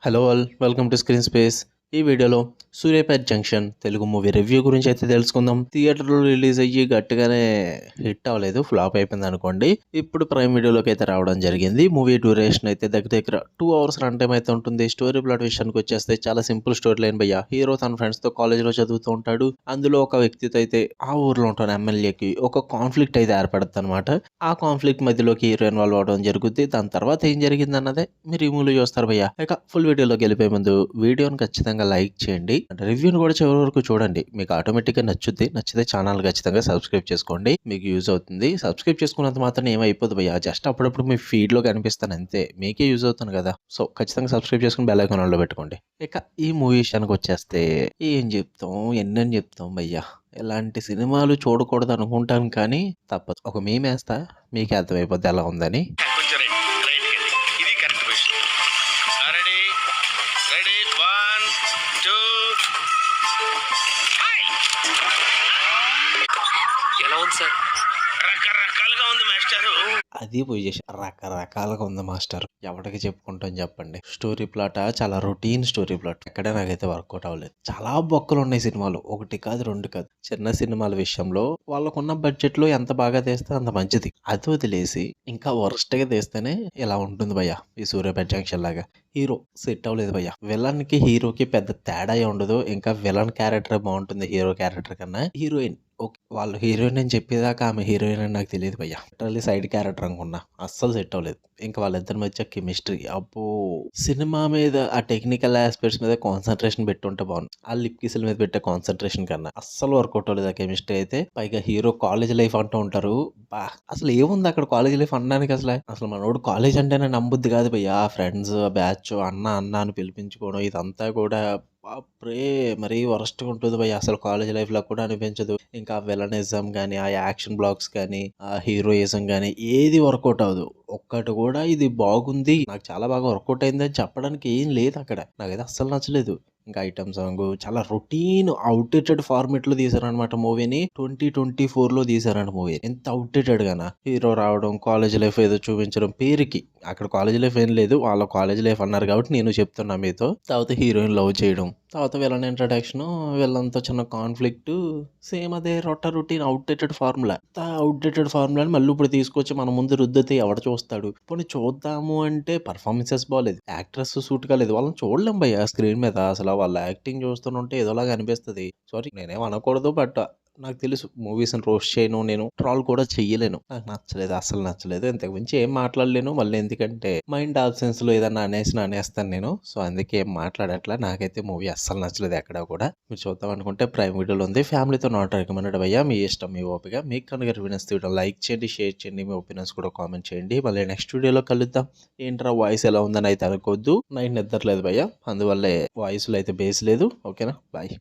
Hello all welcome to screen space. ఈ వీడియోలో Suryapet junction Telugu movie review గురించి అయితే తెలుసుకుందాం. థియేటర్లో రిలీజ్ అయ్యి గట్టిగానే హిట్ అవ్వలేదు, ఫ్లాప్ అయిపోయింది అనుకోండి. ఇప్పుడు ప్రైమ్ వీడియోలోకి అయితే రావడం జరిగింది. మూవీ డ్యూరేషన్ అయితే దగ్గర 2 అవర్స్ రన్ టైం అయితే ఉంటుంది. స్టోరీ ప్లాట్ విషయానికి వచ్చేస్తే చాలా సింపుల్ స్టోరీ లైన్ భయ్య. హీరో తన ఫ్రెండ్స్తో కాలేజ్లో చదువుతూ ఉంటాడు. అందులో ఒక వ్యక్తితో అయితే ఆ ఊర్లో ఉంటున్న ఎమ్మెల్యేకి ఒక కాన్ఫ్లిక్ట్ అయితే ఏర్పడుతుంది అనమాట. ఆ కాన్ఫ్లిక్ట్ మధ్యలోకి హీరో ఇన్వాల్వ్ అవడం జరుగుద్ది. దాని తర్వాత ఏం జరిగింది అన్నదే మీరు ఈ మూవీలో చూస్తారు భయ్య. ఇక ఫుల్ వీడియోలోకి వెళ్ళిపోయే ముందు వీడియోని ఖచ్చితంగా లైక్ చేయండి, అంటే రివ్యూని కూడా చివరి వరకు చూడండి. మీకు ఆటోమేటిక్గా నచ్చుద్ది. నచ్చితే ఛానల్ ఖచ్చితంగా సబ్స్క్రైబ్ చేసుకోండి, మీకు యూజ్ అవుతుంది. సబ్స్క్రైబ్ చేసుకున్నంత మాత్రం ఏమైపోదు భయ్య, జస్ట్ అప్పుడప్పుడు మీ ఫీడ్లో కనిపిస్తాను అంతే, మీకే యూజ్ అవుతుంది కదా. సో ఖచ్చితంగా సబ్స్క్రైబ్ చేసుకుని బెల్ ఐకాన్ ఆన్లో పెట్టుకోండి. ఇక ఈ మూవీ విషయానికి వచ్చేస్తే ఏం చెప్తాం, ఎన్నని చెప్తాం భయ్య. ఇలాంటి సినిమాలు చూడకూడదు అనుకుంటాను కానీ తప్పదు. ఒక మేమేస్తా, మీకే అర్థమైపోద్ది ఎలా ఉందని. ఎలా ఉంది సార్? రకరకాలుగా ఉంది మాస్టారు. అది పొజిషన్ రకరకాలుగా ఉంది మాస్టర్. ఎవరికి చెప్పుకుంటాం చెప్పండి. స్టోరీ ప్లాట్ చాలా రొటీన్ స్టోరీ ప్లాట్, ఎక్కడే నాకైతే వర్కౌట్ అవ్వలేదు. చాలా బొక్కలు ఉన్నాయి సినిమాలు, ఒకటి కాదు రెండు కాదు. చిన్న సినిమాల విషయంలో వాళ్ళకున్న బడ్జెట్ లో ఎంత బాగా తీస్తే అంత మంచిది. అది వదిలేసి ఇంకా వరస్ట్ గా తీస్తేనే ఇలా ఉంటుంది భయ్య. ఈ సూర్యాపేట జంక్షన్ లాగా హీరో సెట్ అవ్వలేదు భయ్య. విలన్ కి హీరోకి పెద్ద తేడా ఉండదు. ఇంకా విలన్ క్యారెక్టర్ బాగుంటుంది హీరో క్యారెక్టర్ కన్నా. హీరోయిన్ ఓకే, వాళ్ళు హీరోయిన్ అని చెప్పేదాకా ఆమె హీరోయిన్ అని నాకు తెలియదు భయ్య. లిటరల్లీ సైడ్ క్యారెక్టర్ అనుకున్నా, అస్సలు సెట్ అవ్వలేదు. ఇంకా వాళ్ళిద్దరి మధ్య కెమిస్ట్రీ అబ్బో. సినిమా మీద ఆ టెక్నికల్ ఆస్పెక్ట్స్ మీద కాన్సన్ట్రేషన్ పెట్టుంటే బాగుంది. ఆ లిప్ కిసుల మీద పెట్టే కాన్సన్ట్రేషన్ కన్నా అస్సలు వర్కౌట్ అవ్వలేదు ఆ కెమిస్ట్రీ అయితే. పైగా హీరో కాలేజ్ లైఫ్ అంటూ ఉంటారు. బా అసలు ఏముంది అక్కడ కాలేజ్ లైఫ్ అనడానికి? అసలు మనోడు కాలేజ్ అంటేనే నమ్ముద్ది కాదు భయ్య. ఫ్రెండ్స్ బ్యాచ్ అన్న అన్న అని పిలిపించుకోవడం ఇదంతా కూడా బాప్రే మరీ వరస్ట్గా ఉంటుంది భయ్య. అసలు కాలేజ్ లైఫ్ లో కూడా అనిపించదు. ఇంకా విలనిజం కానీ, ఆ యాక్షన్ బ్లాక్స్ కానీ, ఆ హీరోయిజం కానీ ఏది వర్కౌట్ అవ్వదు. ఒక్కటి కూడా ఇది బాగుంది, నాకు చాలా బాగా వర్కౌట్ అయింది అని చెప్పడానికి ఏం లేదు అక్కడ. నాకైతే అస్సలు నచ్చలేదు. ఇంకా ఐటమ్ సాంగ్ చాలా రొటీన్ అవుట్డేటెడ్ ఫార్మేట్ లో తీసారనమాట మూవీని. 2024లో తీసారంట మూవీ. ఎంత అవుట్డేటెడ్ గానా, హీరో రావడం, కాలేజ్ లైఫ్ ఏదో చూపించడం పేరుకి. అక్కడ కాలేజ్ లైఫ్ ఏం లేదు, వాళ్ళ కాలేజ్ లైఫ్ అన్నారు కాబట్టి నేను చెప్తున్నా మీతో. తర్వాత హీరోయిన్ లవ్ చేయడం, తర్వాత విలన్ ఇంట్రడక్షన్, వీళ్ళంతా చిన్న కాన్ఫ్లిక్ట్, సేమ్ అదే రొటీన్ అవుట్డేటెడ్ ఫార్ములా. అవుట్డేటెడ్ ఫార్ములాని మళ్ళీ ఇప్పుడు తీసుకొచ్చి మన ముందు రుద్దితే ఎవడ చూస్తాడు? పోనీ చూద్దాము అంటే పర్ఫార్మెన్సెస్ బాగాలేదు, యాక్ట్రెస్ సూట్ కాలేదు, వాళ్ళని చూడలేం భయ్య స్క్రీన్ మీద. అసలు వాళ్ళ యాక్టింగ్ చూస్తుంటే ఏదోలాగా అనిపిస్తుంది. సారీ నేనేం అనకూడదు, బట్ నాకు తెలుసు మూవీస్ని రోస్ట్ చేయను, నేను ట్రాల్ కూడా చెయ్యలేను. నాకు నచ్చలేదు, అస్సలు నచ్చలేదు. ఇంతకు మించి ఏం మాట్లాడలేను మళ్ళీ, ఎందుకంటే మైండ్ ఆబ్సెన్స్ లో ఏదన్నా అనేస్తాను నేను. సో అందుకే ఏం మాట్లాడట్లా. నాకైతే మూవీ అస్సలు నచ్చలేదు ఎక్కడ కూడా. మీరు చూద్దాం అనుకుంటే ప్రైమ్ వీడియోలో ఉంది. ఫ్యామిలీతో నాట్ రికమెండెడ్ అయ్యా, మీ ఇష్టం, మీ ఓపిక. మీకు కనుక రివ్యూస్ తీయడం లైక్ చేయండి, షేర్ చేయండి, మీ ఒపీనియన్స్ కూడా కామెంట్ చేయండి. మళ్ళీ నెక్స్ట్ వీడియోలో కలుద్దాం. ఏంట్రా వాయిస్ ఎలా ఉందని అయితే అనుకోవద్దు, నైట్ నిద్రలేదు భయ్య, అందువల్లే వాయిస్లో అయితే బేస్ లేదు. ఓకేనా, బాయ్.